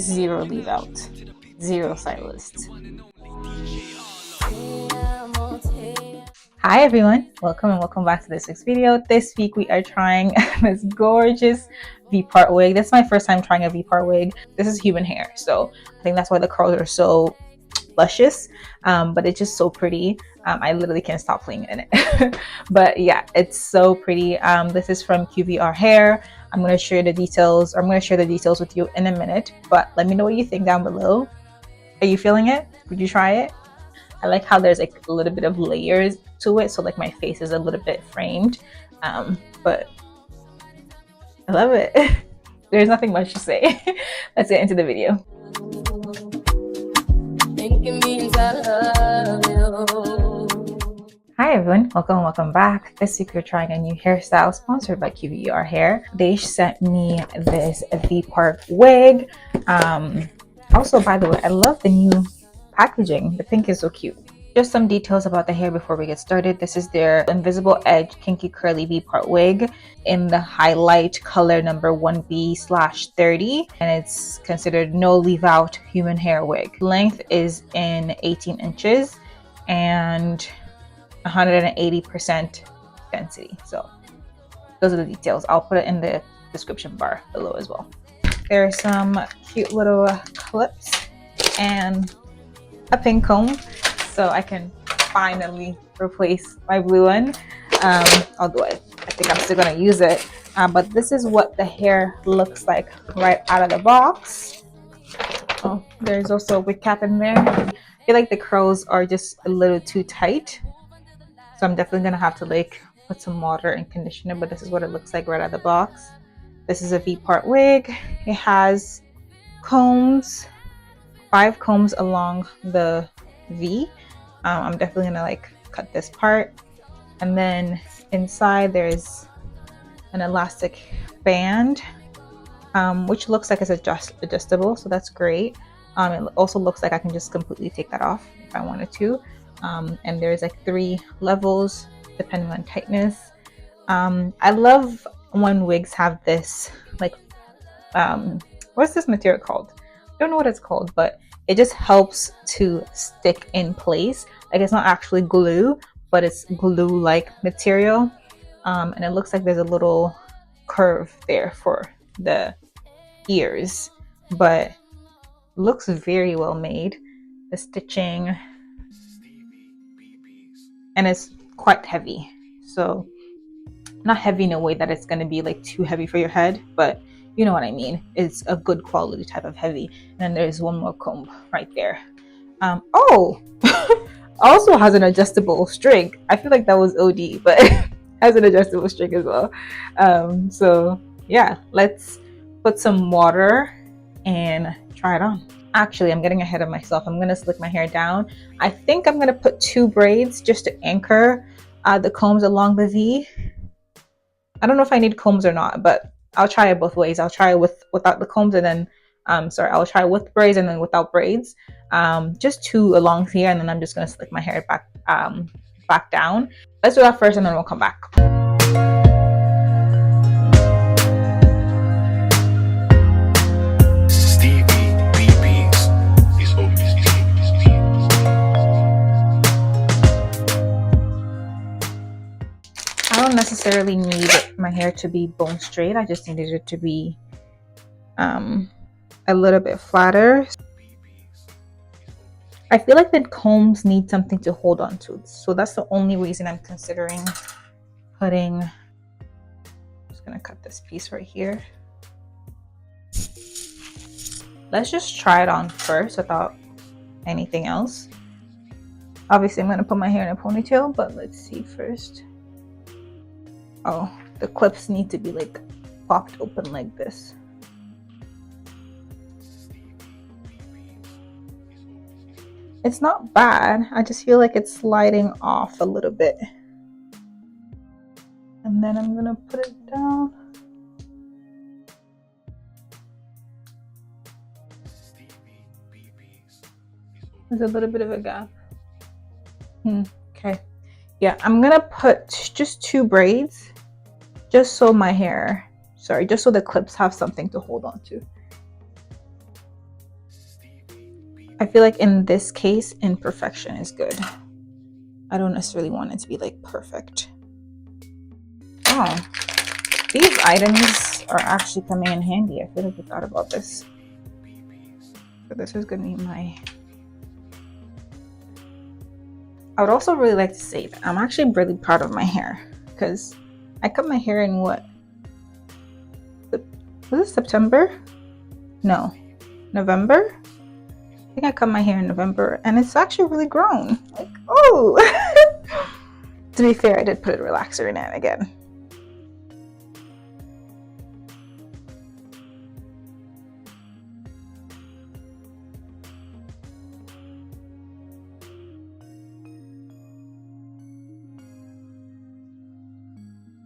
zero leave out, zero stylist. Hi everyone, welcome and welcome back to this week's video. This week we are trying this gorgeous V-part wig. This is my first time trying a V-part wig. This is human hair, so I think that's why the curls are so luscious, but it's just so pretty. I literally can't stop playing in it. But yeah, it's so pretty. This is from QVR hair. I'm going to share the details, or I'm going to share the details with you in a minute, but let me know what you think down below. Are you feeling it? Would you try it? I like how there's like a little bit of layers to it, so like my face is a little bit framed, but I love it. There's nothing much to say. Let's get into the video. Hi everyone, welcome back. This week we're trying a new hairstyle sponsored by QVR hair. They sent me this V-part wig. Also, by the way, I love the new packaging. The pink is so cute. Just some details about the hair before we get started. This is their invisible edge kinky curly V-part wig in the highlight color number 1B/30, and it's considered no leave out human hair wig. Length is in 18 inches and 180% density. So those are the details. I'll put it in the description bar below as well. There are some cute little clips and a pink comb, so I can finally replace my blue one. Although I think I'm still gonna use it. But this is what the hair looks like right out of the box. Oh, there's also a wig cap in there. I feel like the curls are just a little too tight, so I'm definitely gonna have to like put some water and conditioner, but this is what it looks like right out of the box. This is a V-part wig. It has combs, 5 combs along the V. I'm definitely gonna like cut this part, and then inside there's an elastic band, which looks like it's adjustable, so that's great. It also looks like I can just completely take that off if I wanted to. And there's like 3 levels depending on tightness. I love when wigs have this like what's this material called? I don't know what it's called, but it just helps to stick in place. Like it's not actually glue, but it's glue-like material. And it looks like there's a little curve there for the ears, but looks very well made. The stitching, and it's quite heavy. So not heavy in a way that it's going to be like too heavy for your head, but you know what I mean. It's a good quality type of heavy. And then there's one more comb right there. Oh, also has an adjustable string. I feel like that was OD, but has an adjustable string as well. So yeah, let's put some water and try it on. Actually, I'm getting ahead of myself. I'm gonna slick my hair down. I think I'm gonna put 2 braids just to anchor the combs along the V. I don't know if I need combs or not, but I'll try it both ways. I'll try it without the combs, and then I'll try with braids and then without braids. Just 2 along here, and then I'm just gonna slick my hair back down. Let's do that first, and then we'll come back. I don't necessarily need my hair to be bone straight. I just needed it to be a little bit flatter. I feel like the combs need something to hold on to, so that's the only reason I'm considering putting. I'm just gonna cut this piece right here. Let's just try it on first without anything else. Obviously I'm gonna put my hair in a ponytail, but let's see first. Oh, the clips need to be like popped open like this. It's not bad. I just feel like it's sliding off a little bit. And then I'm gonna put it down. There's a little bit of a gap. Okay. Yeah, I'm gonna put just 2 braids just so my hair, just so the clips have something to hold on to. I feel like in this case, imperfection is good. I don't necessarily want it to be like perfect. Oh, these items are actually coming in handy. I feel like I forgot about this. So this is gonna be my... I would also really like to say that I'm actually really proud of my hair, because I cut my hair in what? Was it September? No, November? I think I cut my hair in November and it's actually really grown. Like, oh! To be fair, I did put a relaxer in it again.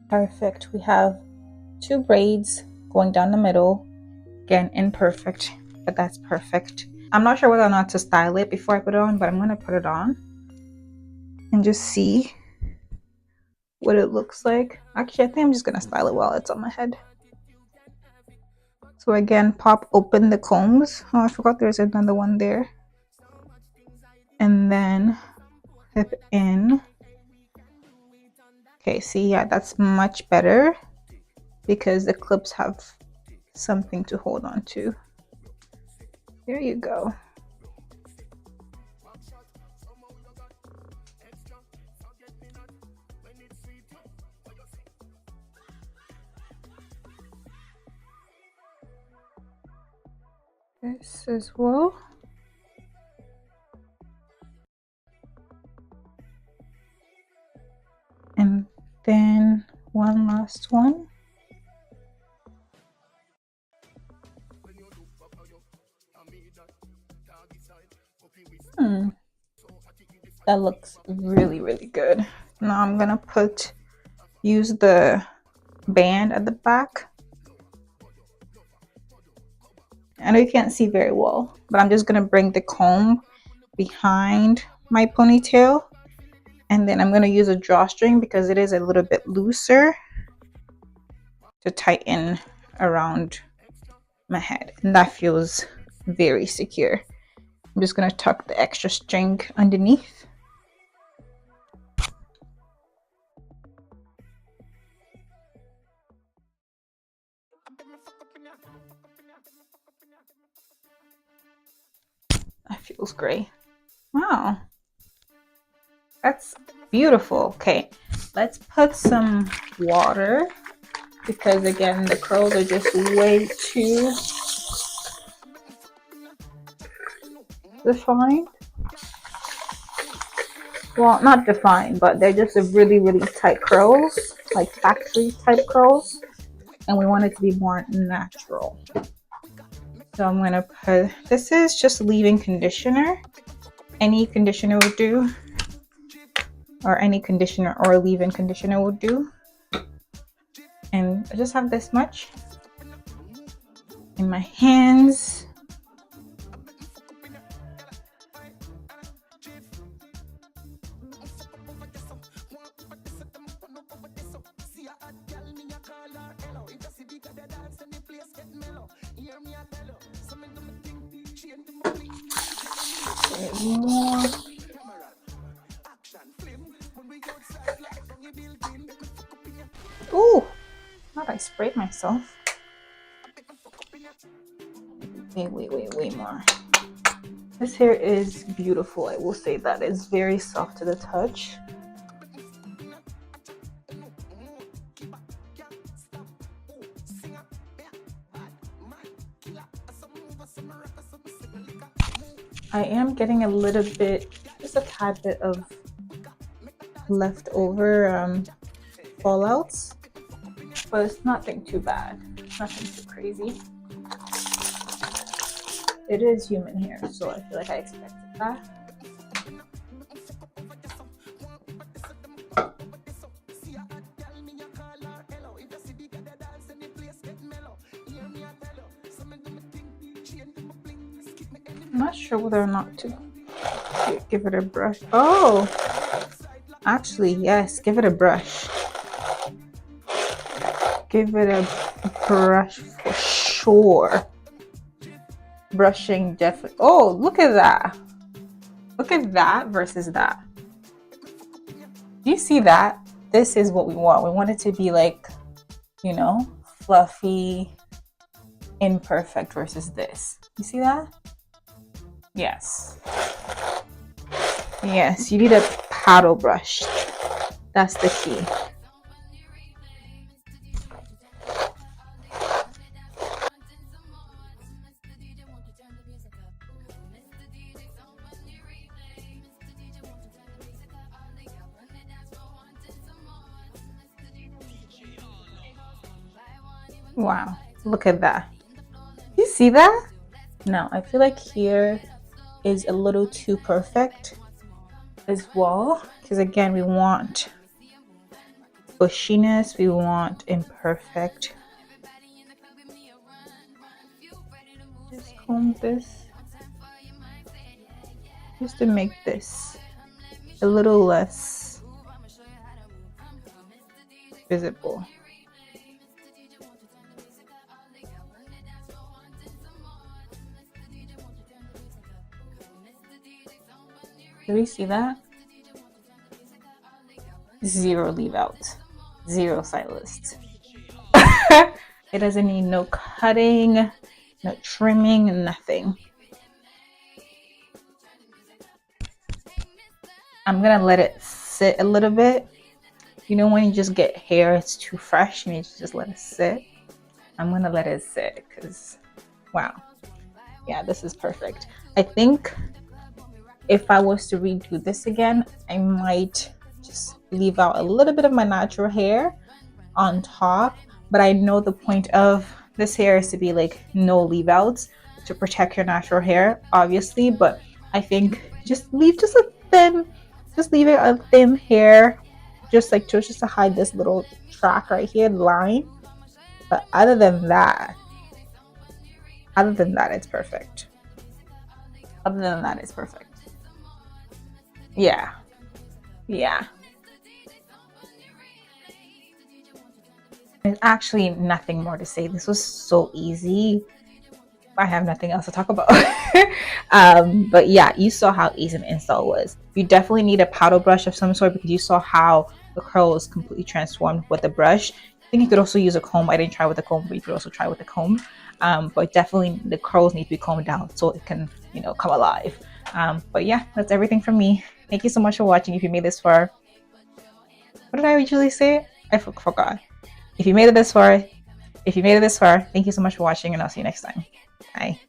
Perfect. We have 2 braids going down the middle. Again, imperfect, but that's perfect. I'm not sure whether or not to style it before I put it on, but I'm going to put it on and just see what it looks like. Actually, I think I'm just going to style it while it's on my head. So again, pop open the combs. Oh, I forgot there's another one there. And then clip in. Okay, see, yeah, that's much better because the clips have something to hold on to. There you go. This as well. And then one last one. That looks really, really good. Now I'm gonna use the band at the back. I know you can't see very well, but I'm just gonna bring the comb behind my ponytail, and then I'm gonna use a drawstring because it is a little bit looser to tighten around my head, and that feels very secure. I'm just gonna tuck the extra string underneath. That feels great. Wow, that's beautiful. Okay, let's put some water because again the curls are just way too defined. Well, not defined, but they're just a really, really tight curls, like factory type curls, and we want it to be more natural. So I'm gonna put, this is just leave-in conditioner. Any conditioner would do, or any conditioner or leave-in conditioner would do. And I just have this much in my hands. More. Ooh, thought I sprayed myself. Way more. This hair is beautiful. I will say that it's very soft to the touch. I am getting a little bit, just a tad bit of leftover fallouts, but it's nothing too bad, nothing too crazy. It is human hair, so I feel like I expected that. I'm not sure whether or not to give it a brush. Oh, actually, yes, give it a brush. Give it a brush for sure. brushing definitely. Oh, look at that. Look at that versus that. Do you see that? This is what we want. We want it to be like, you know, fluffy, imperfect versus this. You see that? Yes. Yes, you need a paddle brush. That's the key. Wow, look at that. You see that? Now, I feel like here is a little too perfect as well, because again, we want bushiness, we want imperfect. Just comb this just to make this a little less visible. Do we see that? Zero leave out, zero side list. It doesn't need no cutting, no trimming, nothing. I'm gonna let it sit a little bit. You know when you just get hair, it's too fresh, you need to just let it sit. I'm gonna let it sit because, wow. Yeah, this is perfect. I think if I was to redo this again, I might just leave out a little bit of my natural hair on top, but I know the point of this hair is to be like no leave outs to protect your natural hair, obviously, but I think just leave just a thin, just leave it a thin hair, just like just to hide this little track right here, line. But other than that, it's perfect. Other than that, it's perfect. Yeah. Yeah. There's actually nothing more to say. This was so easy. I have nothing else to talk about. But yeah, you saw how easy the install was. You definitely need a paddle brush of some sort because you saw how the curl was completely transformed with the brush. I think you could also use a comb. I didn't try with a comb, but you could also try with a comb. But definitely the curls need to be combed down so it can, you know, come alive. But yeah, that's everything from me. Thank you so much for watching. If you made this far, what did I usually say? I forgot. If you made it this far, thank you so much for watching, and I'll see you next time. Bye.